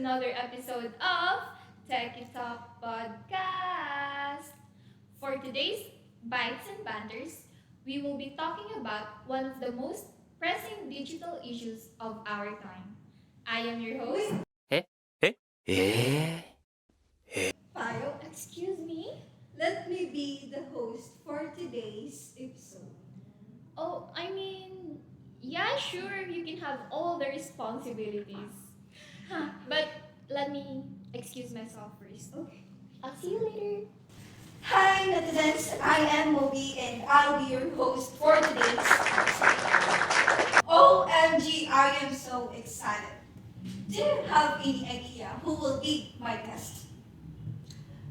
another episode of Techie Talk Podcast. For today's Bytes and Banters, we will be talking about one of the most pressing digital issues of our time. I am your host. Excuse me? Let me be the host for today's episode. Oh, yeah, sure, you can have all the responsibilities. But let me excuse myself first. Okay. I'll see you later. Hi, Netizens. I am Moby and I'll be your host for today's episode. OMG, I am so excited. Do you have any idea who will be my guest?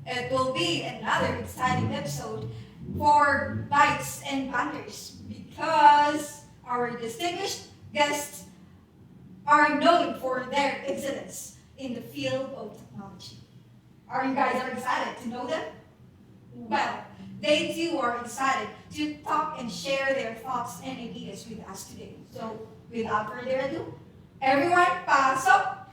It will be another exciting episode for Bytes and Banters because our distinguished guests are known for their excellence in the field of technology. Are you guys excited to know them? Well, they too are excited to talk and share their thoughts and ideas with us today. So, without further ado, everyone, pasok!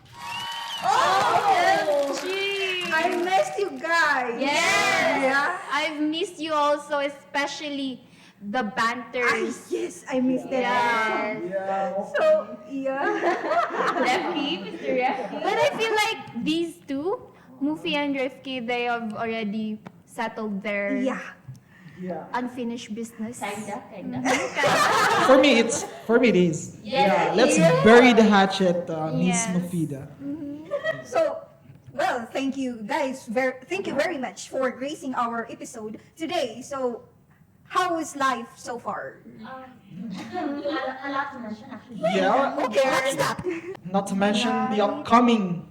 I missed you guys. Yes! Yeah. I've missed you also, especially the banters. Yes, I missed that. Yes. So, yeah. Refki, Mr. Refki. But I feel like these two, Mufi and Refki, they have already settled their Yeah. unfinished business. Kinda. For me, it is. Yes, Let's Yeah. bury the hatchet, Miss Yes. Mufida. So, well, thank you guys. Thank you very much for gracing our episode today. So, how is life so far? A lot to mention actually. Yeah. Okay, let's start. Not to mention the upcoming,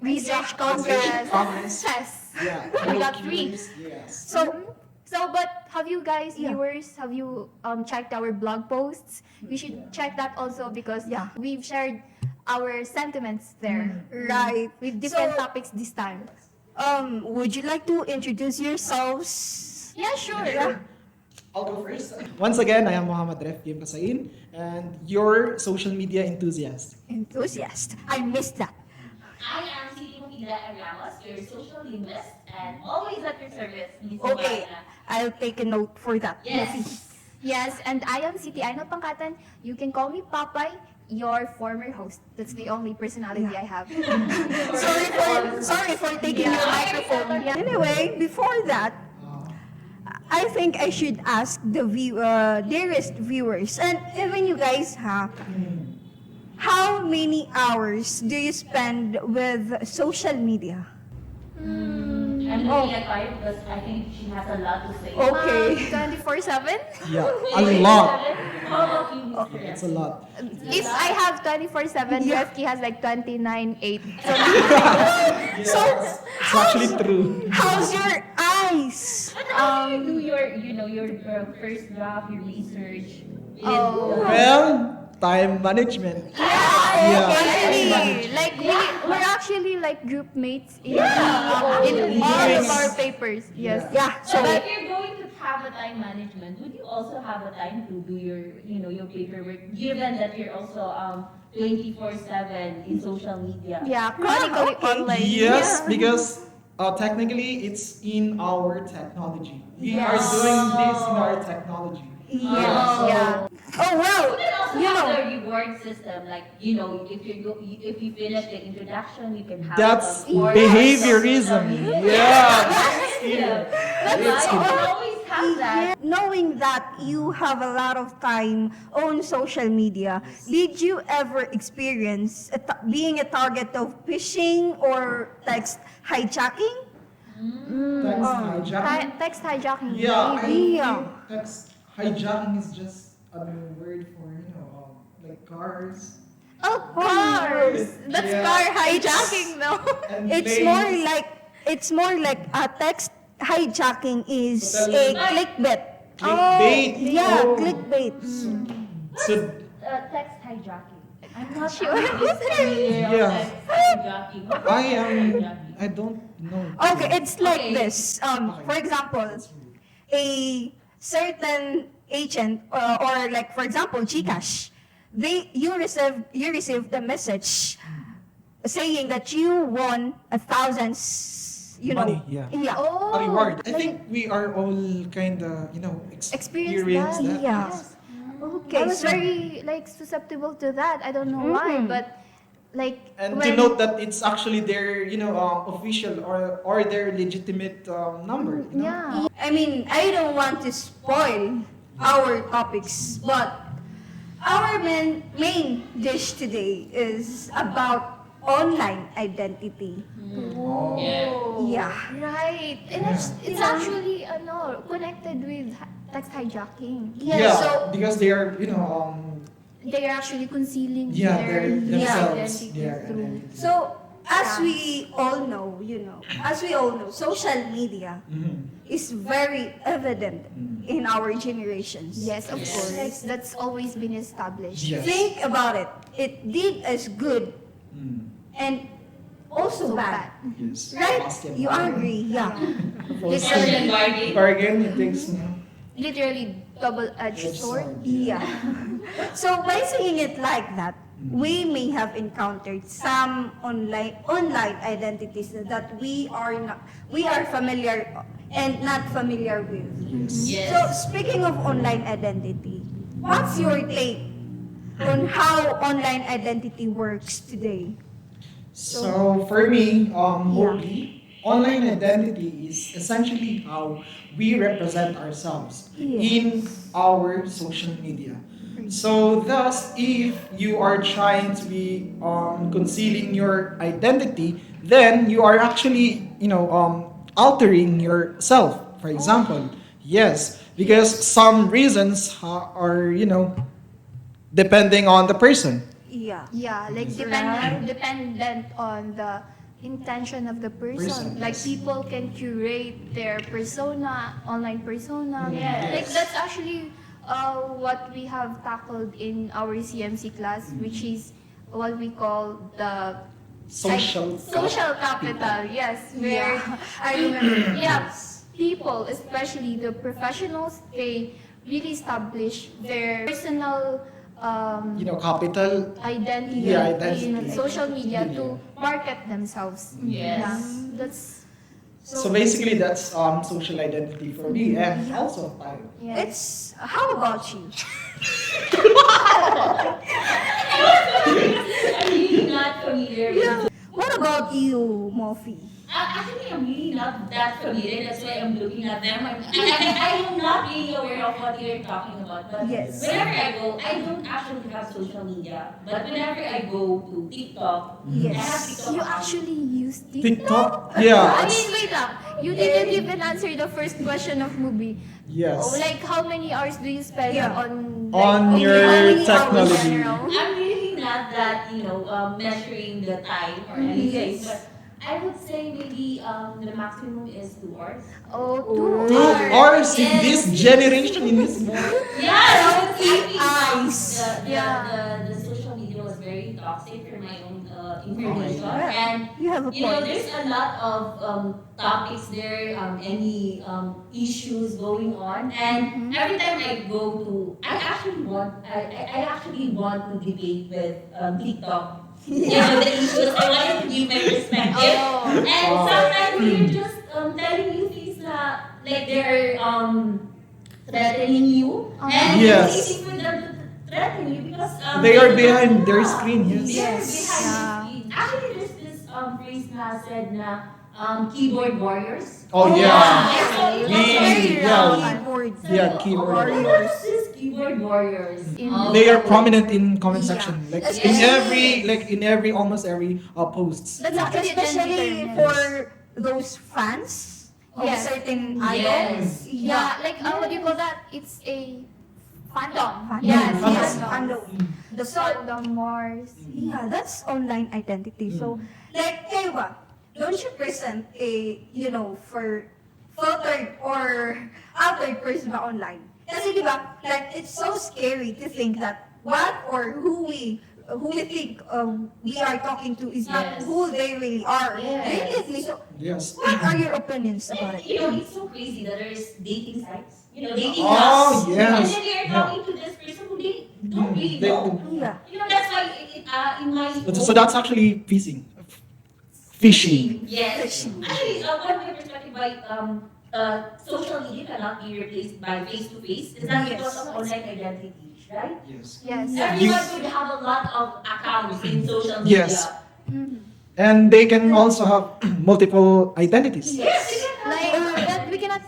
Research Congress. Congress. Yes. We got three. Yes. But have you guys, viewers, have you checked our blog posts? We should check that also because Yeah. we've shared our sentiments there Right. with different So, topics this time. would you like to introduce yourselves? Yeah, sure. I'll go first. Once again, I am Muhammad Ref Kim Kasain, and your social media enthusiast. Enthusiast. I missed that. I am Siti Mufida Ramos, your social linguist, and always at your service, Miss Okay, Mufida. I'll take a note for that. Yes. Yes, and I am Siti Aino Pangkatan. You can call me Papay, your former host. That's the only personality I have. Sorry for taking your microphone. Yeah. Anyway, before that, I think I should ask the dearest viewers and even you guys, how many hours do you spend with social media? I'm looking at Fire because I think she has a lot to say. Okay. 24/7? Yeah, a lot. How about you, Mr. It's a lot. If I have 24/7, Yeah. Refki has like 29/8. It's actually true. How's your eyes? But how do you do your first draft, your research? Oh. Well, time management. Actually, like we're actually like group mates in all of our papers. Yes. Yeah, so So if you're going to have a time management, would you also have a time to do your paperwork, given that you're also 24/7 in social media? Yeah, chronically okay. online. Yes, because technically it's in our technology. We are Yes. doing this in our technology. yeah. Yeah. Oh well, You can also you have know. the reward system, like if you finish the introduction, you can have That's some more behaviorism. social media. Yeah. You can always have that. Knowing that you have a lot of time on social media, did you ever experience being a target of phishing or text hijacking? Text hijacking. Text hijacking. Yeah, I maybe. Yeah. think text hijacking is just a word for like cars. Oh, cars. That's Yeah. car hijacking, though. And It's more like a text hijacking is a clickbait. Clickbait. Yeah, Oh. clickbait. So Text hijacking. I'm not Sure. familiar Yeah. with text hijacking. I don't know. Okay, it's like Okay. this. For example, a certain agent or like for example GCash, you received a message saying that you won a thousand, Money, yeah. yeah, Oh, A reward. I like think we are all kind of, experience that. Yeah. Yes. Okay, I was so- very like susceptible to that. I don't know why, Mhm. but like And to when note that it's actually their, official or their legitimate number. yeah. I mean, I don't want to spoil our topics, but our main dish today is about online identity. Oh. Yeah. Right. And it's actually connected with text hijacking. Yeah, so- because they are, They are actually concealing yeah, their they're themselves. identity Their through. identity. So, as we all know, social media Mhm. is very evident in our generations. Yes, of course. That's always been established. Yes. Think about it. It did us good Mm. and also bad. Yes. Right? Ask and You buy. agree? Yeah. Literally bargain. Bargain, it takes, Literally double-edged sword. Yeah. So by saying it like that, we may have encountered some online identities that we are familiar and not familiar with. Yes. So speaking of online identity, what's your take on how online identity works today? So for me, Moby, online identity is essentially how we represent ourselves in our social media. So thus, if you are trying to be concealing your identity, then you are actually, altering yourself. For example, yes, because some reasons are, depending on the person. Yeah. Yeah, like dependent on the intention of the person. Person, Like yes. people can curate their persona, online persona. Yes. Like that's actually what we have tackled in our CMC class, which is what we call the social capital. Yes, where Yeah. I remember. yeah, people, especially the professionals, they really establish their personal Capital. identity, Yeah, identity. in social media to market themselves. Yes. Yeah, that's So basically, that's social identity for me, and also time. yeah. It's how about you? I'm really not familiar with. What about you, Mofi? Actually, I'm really not that familiar. That's why I'm looking at them. I'm not really aware of what you're talking about. But Yes. whenever I go, I don't actually have social media. But whenever I go to TikTok, I have Yes. TikTok. You account. actually use TikTok? TikTok? Yeah. I mean, wait lang. You didn't even answer the first question of Mubi. Yes. Oh, like, how many hours do you spend Yeah. on On your how many hours technology. I'm really not that, measuring the time or anything. Yes. But I would say maybe the maximum is 2 hours. Oh, 2 2 hours in this generation, in this world. Yeah, eyes. The social media was very toxic for my own information. God. And You have a point. there's a lot of topics there, any issues going on. And every time I go to, I actually want to debate with TikTok. The issues. I wanted to give my perspective. Oh. And sometimes they're just telling you things that like they're threatening you. And Yes. it's easy for them to threaten you because They are behind their screen, yes. They're Yes. behind Yeah. the screen. Actually, there's this phrase na said na keyboard warriors. Oh, yeah. Yeah. Keyboard. Yeah, keyboard. What is this keyboard warriors? They are prominent in comment section, like Especially- in every almost every posts. That's actually a Gen Z Especially term, yes. for those fans of Yes. certain Yes. idols. Yeah, like, what do you call that? It's a fandom. Fandom. Yes, Yes, fandom. fandom. The fandom wars. Yeah, that's online identity. So, like, kayo ba? Don't you present a, for filtered or altered person ba online? Kasi di ba, like, it's so scary to think that what or who we think we are talking to is not Yes. who they really are. Yes. Really? So, Yes. what are your opinions about it? It's so crazy that there's dating sites. Dating Oh, apps. yes. And then you're talking to this person who they don't really They- know. Yeah. That's why in my So that's actually phishing. phishing. Yes. Actually, one my perspective by social media cannot be replaced by face to face. Is that because of online identity, right? Yes. Yes. Everyone would have a lot of accounts in social media. Yes. And they can also have multiple identities. Yes, you can Like, have but we cannot,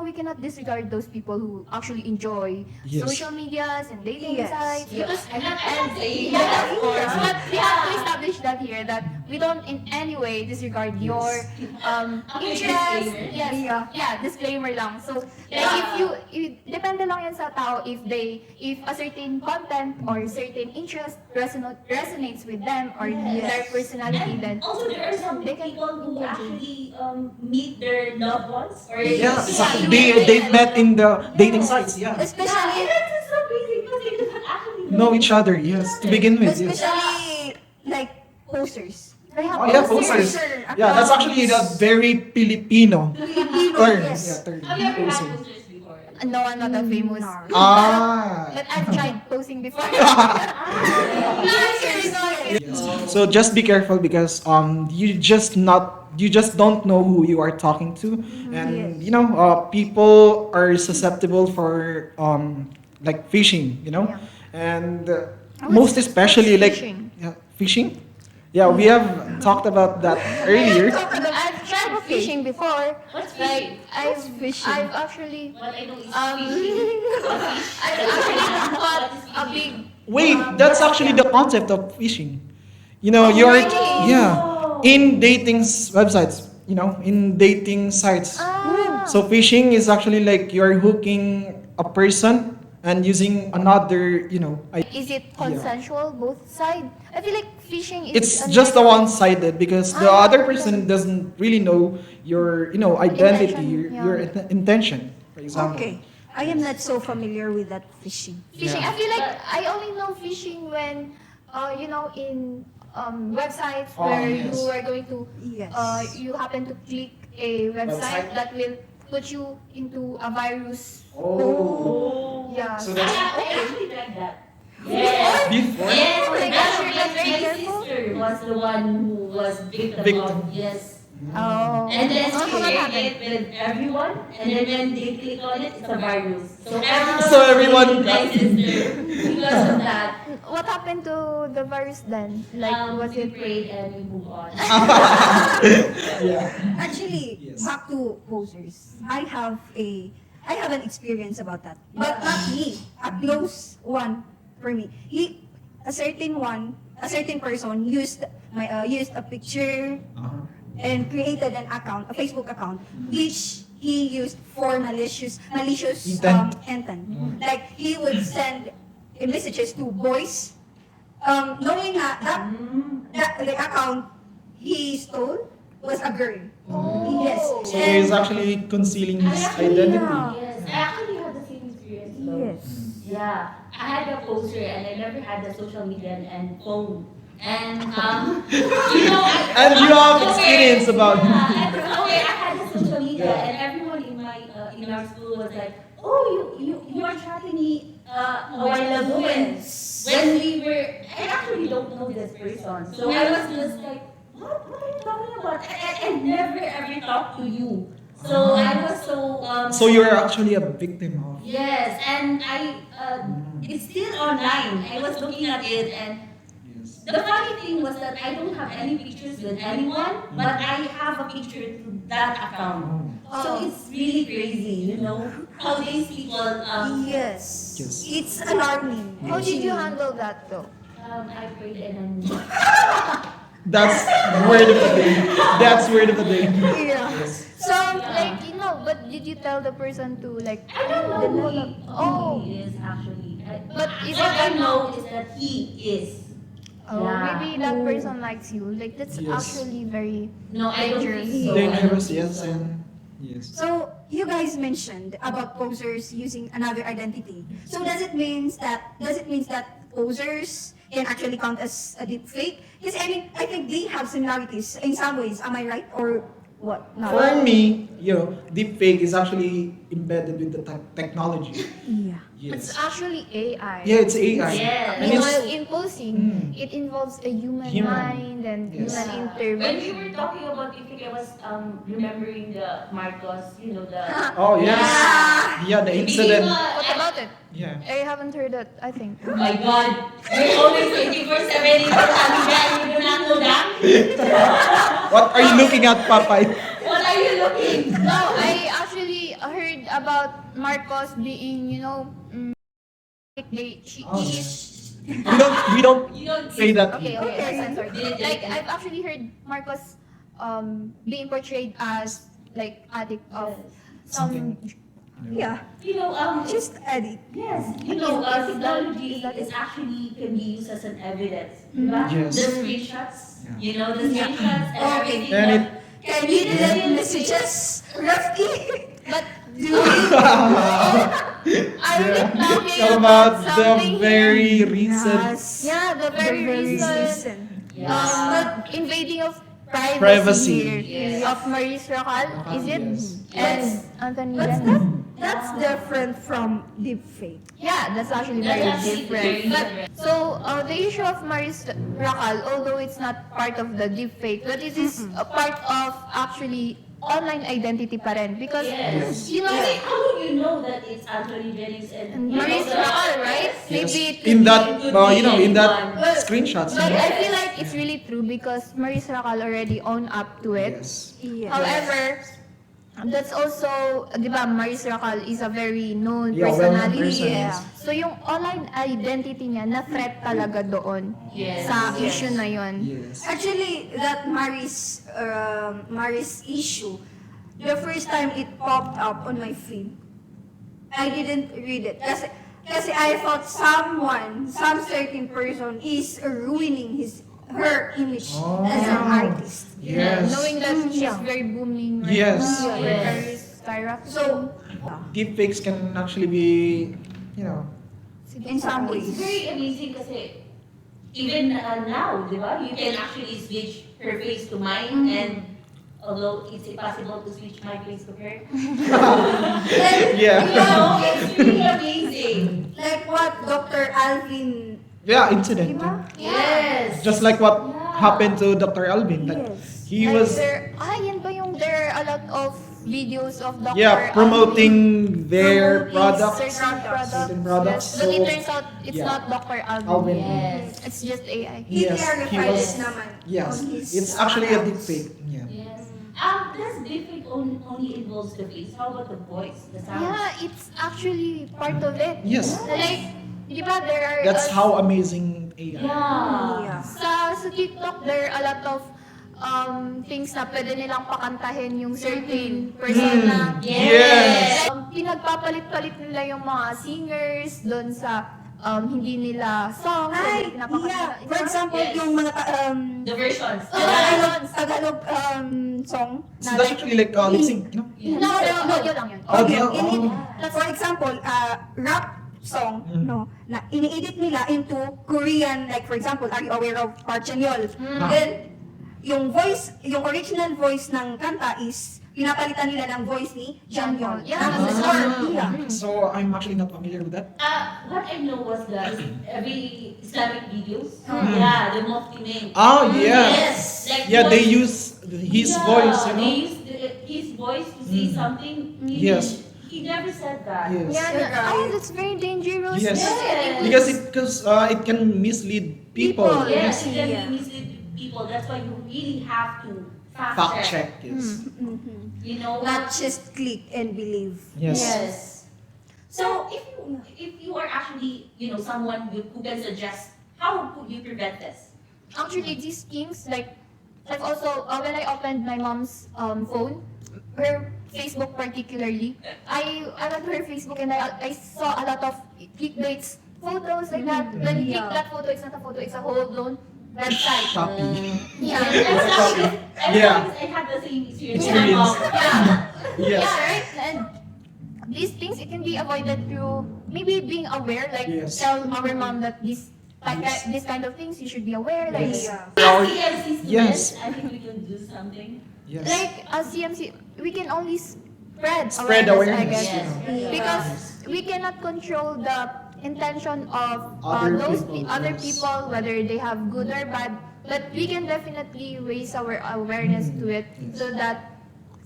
we cannot disregard those people who actually enjoy Yes. social medias and dating Yes. sites. Yeah. Because, I'm not saying yeah, that. of course. But we have to establish that here, that we don't in any way disregard your Okay, interest. disclaimer. Yes. Yeah, disclaimer lang. So, like, if you, depende lang yan sa tao if a certain content or certain interest resonates with them or their personality, then Also, there are some They can people who actually meet their loved ones or Yeah, exactly. Yeah. They met in the dating sites. Yeah. Especially, that's so crazy because they do not actually Know each other. Yes. To begin with. Yes. especially like posters. they have Oh yeah, posters. posters. Yeah, that's actually a very Filipino term. Yes. Yeah, term. Have you ever had Poster. posters before? No, I'm not a famous. Ah. But I've tried posing before. Yes. So just be careful because you just don't know who you are talking to, and people are susceptible for like phishing, and most especially like phishing? phishing. Yeah, we have talked about that earlier. I've tried fishing before. What's Like fishing? I've actually What I know is I've actually caught a big Wait, that's actually the concept of phishing. You're really? in websites. In dating sites. So phishing is actually like you're hooking a person and using another. Is it consensual both side? I feel like fishing is It's just a one-sided because the other person doesn't really know your identity, Intention, your intention, for example. Okay. I am not so familiar with that fishing. fishing. Yeah. I feel like I only know fishing when in websites Oh, where yes. you are going to Yes. you happen to click a website Website? that will put you into a virus. Oh. Yeah. So I that's actually tried that. Yes. before. Yes, Oh my my gosh, gosh, you're not very my careful. sister was the one who was victim Victim. of, yes. Oh. And then Oh, she what shared happened? it with everyone, and then when they click on it, it's a virus. So So everyone my got- sister because of that. What happened to the virus then? Like was We it? prayed and we move on. Yeah. Actually, Yes. back to posers. I have an experience about that. But not me. A close one for me. A certain person used a picture and created an account, a Facebook account, which he used for malicious Intent. intent. Like he would send messages to boys, knowing that the account he stole was a girl. Yes. So he's actually concealing his identity. Yes, I actually had the same experience though. Yes. Yeah, I had a poster and I never had the social media and phone. And And you have experience about I had the social media and everyone in our school was like, oh, you are chatting me a while ago when we were. I actually don't know this person, so I was just like, what are you talking about? I never ever talked to you. So I was so So you're actually a victim of. yes, and it's still online. I was looking at it, and Yes. the funny thing was that I don't have any pictures with anyone, but I have a picture to that account. So it's really crazy, how these people. Yes. Yes. It's alarming. How did you handle that though? I prayed and That's word of the day. That's word of the day. Yeah. Yes. So like but did you tell the person to like? I don't know who Oh. he is actually. But is What it I know is that he is. Oh, Yeah. maybe that person likes you. Like that's Yes. actually very No, I don't think so. Dangerous, yes, and yes. So you guys mentioned about posers using another identity. So does it mean that posers can actually count as a deep fake? Because I think they have similarities in some ways. Am I right or what? No. For me, deepfake is actually embedded with the technology. Yeah. It's Yes. actually AI. Yeah, it's AI. Yes. And it's, While in posing, Mm. it involves a human Human. mind and Yes. human When we intervention. were talking about ethic, I was remembering the Marcos, the oh yes. Yeah, the Speaking incident. What about it? Yeah. I haven't heard that, I think. Oh my God, we're always 24/7 in Tanzania and you do not know that? What are you looking at, Papay? What are you looking? No, I actually heard about Marcos being, like she Oh, is. We don't You don't say that. Okay, here. okay, I'm sorry. Did- Like I've actually heard Marcos being portrayed as like addict of some. Yeah, Just just edit. yes, Is technology that- is actually can be used as an evidence, diba? Yes. The screenshots, Yeah. the screenshots and Okay. everything. And that- it Can you delete messages, Rafty? But Do you? are we talking about something the very here? recent Yeah, the very recent Yeah. invading of Privacy. privacy here Yes. of Maurice Racal, is it? Yes. And Anthony What's Ren. That's different from deepfake. Yeah, that's actually That's very actually very different. But different. so the issue of Maurice Racal, although it's not part of the deepfake, but it is a part of actually online identity pa rin. Because Yes. you know, How do you know that it's Anthony Jennings and Maurice Racal, right? Yes. Maybe it In could that, it could be in that anyone. screenshots. But no? I feel like it's really true because Maurice Racal already owned up to it. Yes. Yeah. However, that's also, di ba, Maurice Racal is a very known Yeah, well-known personality. person, Yeah. yes. So yung online identity niya na-threat talaga doon Yes. sa Yes. issue na yun. Yes. Actually, that Maris issue, the first time it popped up on my feed, I didn't read it. Kasi I thought some certain person is ruining her image as an Oh. artist. Yes. Knowing that she's Yeah. very booming right Yes. now, her Yes. career is skyrocketing. So, Deepfakes can actually be, in some It's ways. very amazing kasi even now, di ba? You can actually switch her face to mine and although it's impossible to switch my face to her. yeah. It's really amazing. Like what Dr. Alvin, Yeah, incident. diba? Yes. Just like what Yeah. happened to Dr. Alvin. That Yes. he Like was, yan ba yung there are a lot of videos of Dr. yeah, promoting their Promoting products. certain products. Certain products. Yes. But it So, turns out it's yeah. not Dr. Alvin. Alvin. Yes. It's just AI. He Yes, he clarified was- it naman. Yes, on his it's actually a accounts. deepfake. Yeah. Yes. This deepfake only involves the face. How about the voice, the sound? Yeah, it's actually part of it. Yes. Like, di ba there are... That's how amazing AI. Yeah. Yeah. Sa TikTok, there are a lot of things na pwede nilang pakantahin yung certain person na... Yes. Pinagpapalit-palit nila yung mga singers doon sa hindi nila songs. Ay, yeah. For example, Yes. yung mga The versions. Tagalog song. So that's actually like lip sync, No, audio lang yun. Audio? For example, rap song, Mm. no, na ini-edit nila into Korean, like for example, are you aware of Park Chan-yeol? Then, yung original voice ng kanta is, pinapalitan nila ng voice ni Jang-yeol. Yeah, Ng that's score. right. Yeah. So I'm actually not familiar with that. What I know was every Islamic videos. Hmm. Yeah, the Mufti name. Oh yeah. Yes. Like Yeah, they voice- use his voice, you know. They used his voice to say Mm. something. Yes. He never said that. Yes. Yeah, Yeah. oh, that's very dangerous. Yes. Yes. Because it can mislead people. People, Yes, it can Yeah. be mislead people. That's why you really have to fact Fact check. check. Yes. Mhm. You know. Not just click and believe. Yes. Yes. So if you are actually someone who can suggest how could you prevent this? Actually, these things, like, I've also, when I opened my mom's phone, her Facebook particularly, I went to her Facebook and I saw a lot of clickbaits, photos like that. When you click Yeah. that photo, it's not a photo, it's a whole blown website. Shopee. Yeah. Yeah. I had the same experience. Experience. Yeah. Yes. Yeah, right? And these things, it can be avoided through maybe being aware, like Yes. tell our mom that this kind of things you should be aware, like Yes. Yeah. As CMC students, Yes. I think we can do something. Yes. like as CMC, we can only spread Spread I awareness. guess. Yes. Yeah. Because we cannot control the intention of other yes. people, whether they have good or bad, but we can definitely raise our awareness to it so that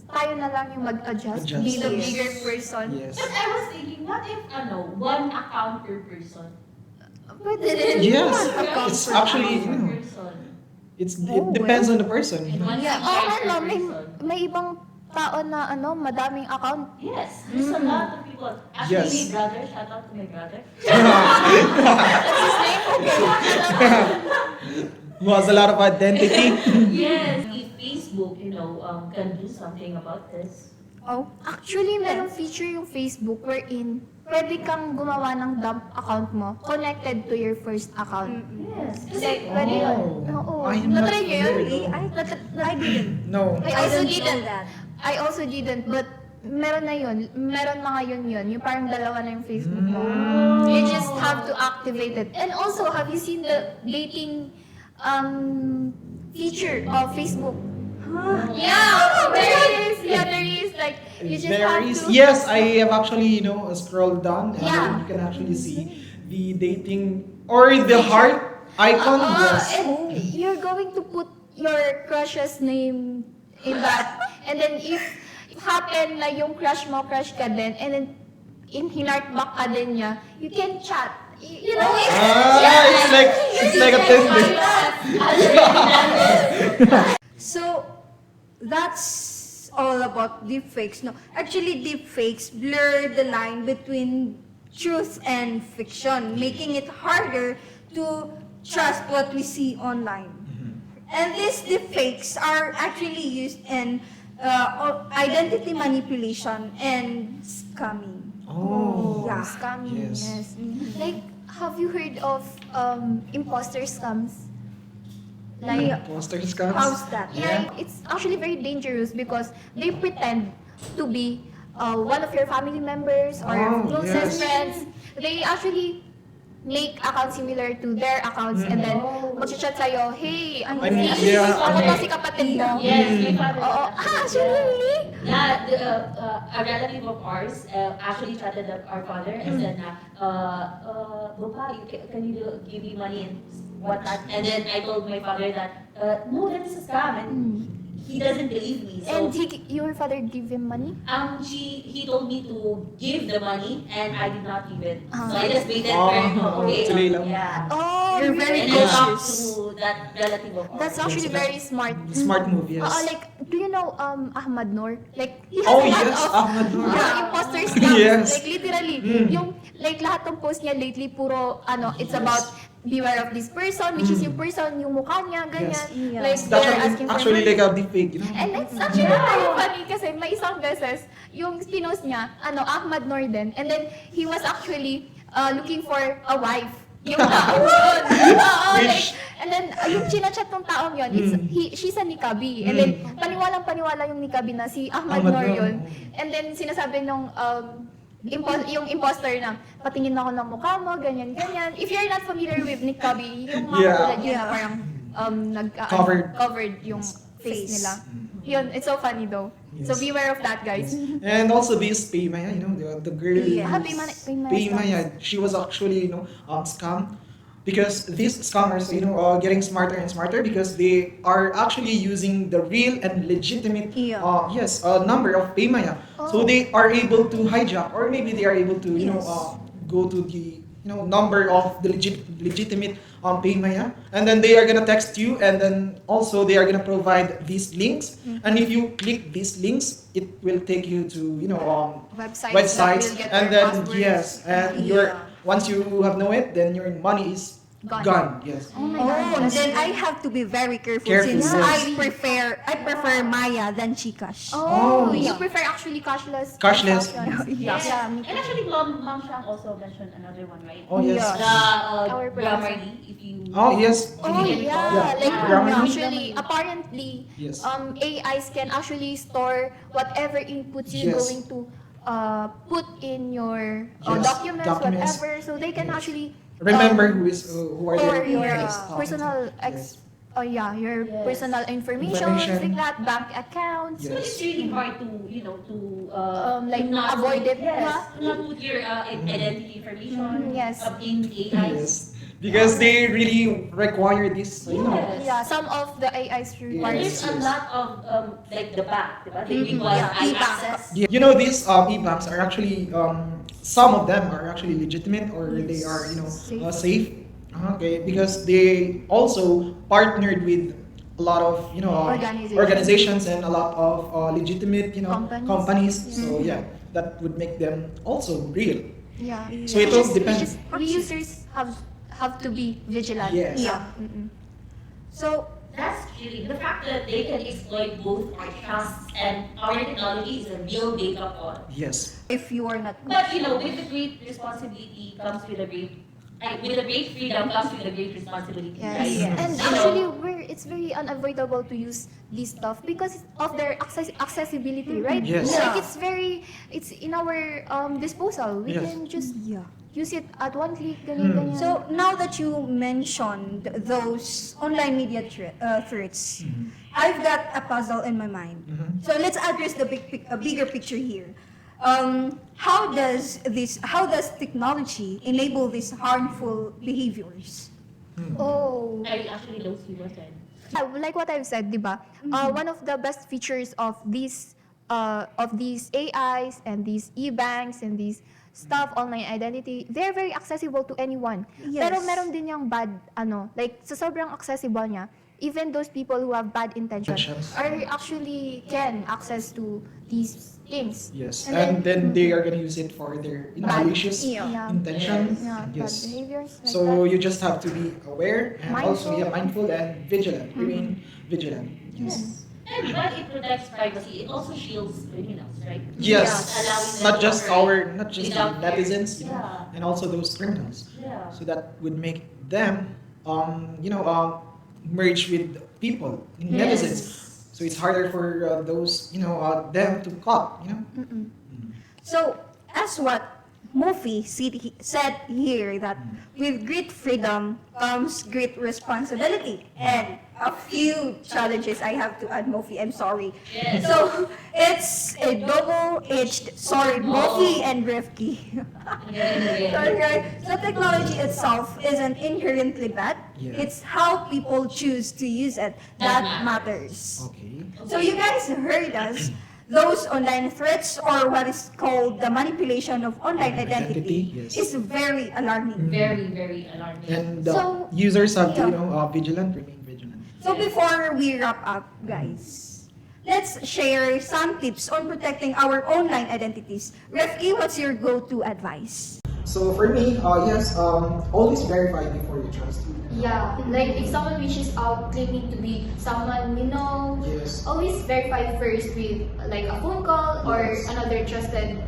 tayo na lang yung mag-adjust, be the Adjust. bigger person. Yes. But I was thinking, what if one account per person? Pwede din. Yes. Account It's per actually, Per you know, person. it depends on the person. And one Yeah, SIM card per may, person. may ibang tao na madaming account. Yes, there's a lot of people. Actually, Yes. my brother, shout out to my brother. Who has a lot of identity. Yes, if Facebook, can do something about this. Oh, Actually, merong feature yung Facebook wherein pwede kang gumawa ng dump account mo connected to your first account. Yes. Like, pwede yun. Oo. I am not Natry niyo yun? really? I didn't. No. I also don't didn't. know that. I also didn't, but meron na yun. Meron na ngayon yun. Yung parang dalawa na yung Facebook mo. You just have to activate it. And also, have you seen the dating feature of Facebook? Yeah, there is. Yeah, there is. Like, you just There have is. to... Yes, I have actually, scrolled down and Yeah. then you can actually see the dating or the heart icon. Yes. And you're going to put your crush's name in that. And then if happen na yung crush mo, crush ka din, and then hinart back ka din niya, you can chat. You know, It's like a Tinder. So, that's all about deepfakes. No, actually, deepfakes blur the line between truth and fiction, making it harder to trust what we see online. And these deepfakes are actually used in identity manipulation and scamming. Oh. Yeah. Scamming, Yes. yes. Like, have you heard of imposter scams? Like, Yeah. Poster scams. How's that? yeah, it's actually very dangerous because they pretend to be one of your family members or your Oh, closest yes. friends. They actually make accounts similar to their accounts and then mag-chat sa'yo, hey, ano I mean, si, yeah, ako to ano- si kapatid mo. Yes, my father. Oo, actually? Yeah, a relative of ours actually chatted up our father and said na, Bupa, can you give me money and whatnot? And then I told my father that, no, that is a scam. And he doesn't believe me. So, And your father give him money? he told me to give the money and I did not give it. Ah. So I just waited Oh, for him. Okay. tuloy lang. Yeah. Oh, You're very And I talked cautious. to that relative of ours. That's actually very smart. Smart move, yes. Like, do you know Ahmad Noor? Like, he has Oh, a lot yes, of Ahmad Noor. imposter scams. Yes. Like, literally, yung, like, lahat ng post niya lately, puro, it's about beware of this person, which is yung person, yung mukha niya, ganyan. Yes. Like, That's they're asking for actually money. like a deepfake, you know? And it's actually very funny kasi may isang beses, yung pinost niya, Ahmad Noor din. And then, he was actually looking for a wife. Yung tao yun. Oo, like, and then, yung chinachat ng taong yun, she's a nikabi. And then, paniwalang-paniwala yung nikabi na si Ahmad Noor yun. And then, sinasabi nung yung imposter na, patingin ako ng mukha mo, ganyan-ganyan. If you're not familiar with nikabi, yung mga Yeah. tulad yun na parang covered yung face Face. nila. Yun, it's so funny though. So Yes. beware of that, guys. And also this Paymaya, the girl. Yeah. Paymaya, she was actually, scam. Because these scammers, getting smarter and smarter because they are actually using the real and legitimate, number of Paymaya. So they are able to hijack, or maybe they are able to, go to the, number of the legitimate Paymaya, and then they are gonna text you, and then also they are gonna provide these links, and if you click these links, it will take you to, websites, that will get and their then passwords. yes, and once you have know it, then your money is Gone. gone. Yes. Oh my Oh, God. then I have to be very careful, Careful, since yes. I prefer Maya than Gcash. Oh, Oh. you prefer actually cashless? Cashless. transactions? Yes. Yeah, me And actually, Mom Shang also mentioned another one, right? Oh yes. Yeah. The Our Grammarly, if you... Oh yes. Oh Yeah. yeah, like Grammarly. actually, apparently, Yes. AIs can actually store whatever inputs you're Yes. going to put in your Yes, documents, documents. whatever. So they can Yes. actually Remember who are store the your yes, personal yes. oh yeah, your Yes. personal information, Information. like that, bank accounts. Yes. So it's really hard to, Like, to not avoid it, Yes, yeah. to not put your identity information Yes. in AI. Yes. Because they really require this, Yes. Yeah, some of the AIs requires. There's a lot of like the back, diba? They require Yeah, eye e-bank. access. Yeah. These e-banks are actually, some of them are actually legitimate or they are, safe. Okay, because they also partnered with a lot of, organizations and a lot of legitimate, Companies. companies. So yeah, that would make them also real. Yeah. So it all depends. Just, we users have to be vigilant. Yes. Yeah. Mm-mm. So that's really the fact that they can exploit both our trusts and our technology is a real wake-up call. Yes. If you are not. But with the great responsibility comes with a great freedom comes with a great responsibility, Yes. right? Yes. And So, actually, it's very unavoidable to use this stuff because of their accessibility, right? Yes. Like it's in our disposal. We Yes. can just Yeah. use it at one click. Ganyan, ganyan. So now that you mentioned those online media threats, I've got a puzzle in my mind. Mhm. So let's address the bigger picture here. How does technology enable these harmful behaviors? Oh. I actually don't see what's that. Like what I've said, diba? One of the best features of these AIs and these e-banks and these stuff, online identity, they're very accessible to anyone. Yes. Pero meron din yung bad, like sa sobrang accessible niya, even those people who have bad intentions Intentions. are actually can access to these things. Yes. And And then they are gonna use it for their malicious Yeah. intention. Yeah, bad Yes. behaviors. Like So you just have to be aware and also Mindful. mindful and vigilant. Remain vigilant. Yes. And while it protects privacy, it also shields criminals, right? Yes. Allowing them Not to just operate not just without the netizens, Yeah. and also those criminals. Yeah. So that would make them, merge with people in Yes. netizens. So it's harder for those, them to caught. So, as what Mofi said here, that with great freedom comes great responsibility and a few challenges. I have to add, Mofi, I'm sorry. Yes. So, it's a double-edged sword, Mofi and Rifki. Okay. So, technology itself isn't inherently bad. Yeah. It's how people choose to use it that matters. Okay. So you guys heard us. Those online threats or what is called the manipulation of online identity Yes. is very alarming. Very, very alarming. And So, users have to, yeah. vigilant, remain vigilant. So before we wrap up, guys, let's share some tips on protecting our online identities. Refki, what's your go-to advice? So for me, yes, always verify before you trust. Yeah, like if someone reaches out claiming to be someone you know, Yes. always verify first with like a phone call or Yes. another trusted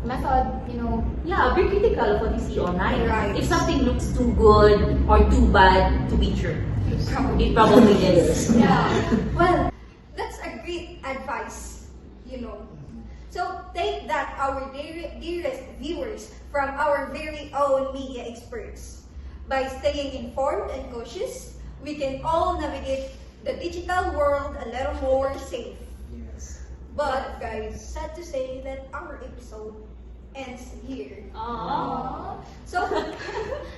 method, Yeah, be critical of what you see online. Right. If something looks too good or too bad to be true, it probably is. Yeah. Well, that's a great advice, So take that, our dearest viewers, from our very own media experts. By staying informed and cautious, we can all navigate the digital world a little more safe. Yes. But guys, sad to say that our episode ends here. Aww. So,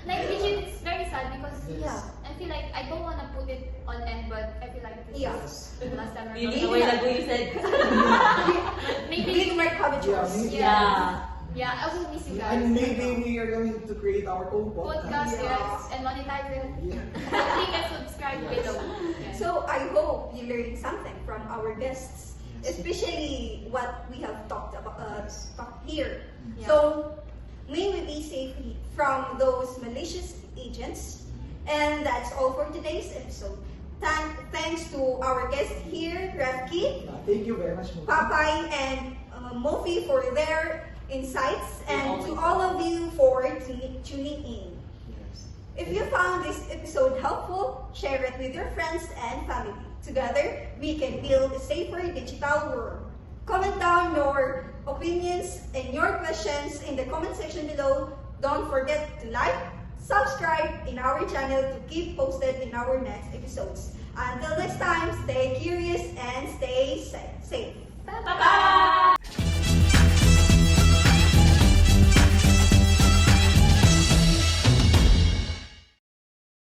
Like it's very sad because Yes. I feel like I don't wanna put it on end, but I feel like this Yeah. is the last time we're Really? talking The way about that you said. Maybe we might have a choice. Yeah. yeah, I will miss you guys. And maybe we are going to create our own Podcast, podcast. yes, and monetize it. Yeah. Click and subscribe below. Yes. So I hope you learned something from our guests, Yes. especially what we have talked about talked here. Yeah. So may we be safe from those malicious agents. And that's all for today's episode. Thanks to our guests here, Rafki, Thank you very much. Mo. Papay, and Mofi for their insights, and to all of you for tuning in. Yes. If you found this episode helpful, share it with your friends and family. Together, we can build a safer digital world. Comment down your opinions and your questions in the comment section below. Don't forget to like, subscribe in our channel to keep posted in our next episodes. Until next time, stay curious and stay safe. Bye-bye!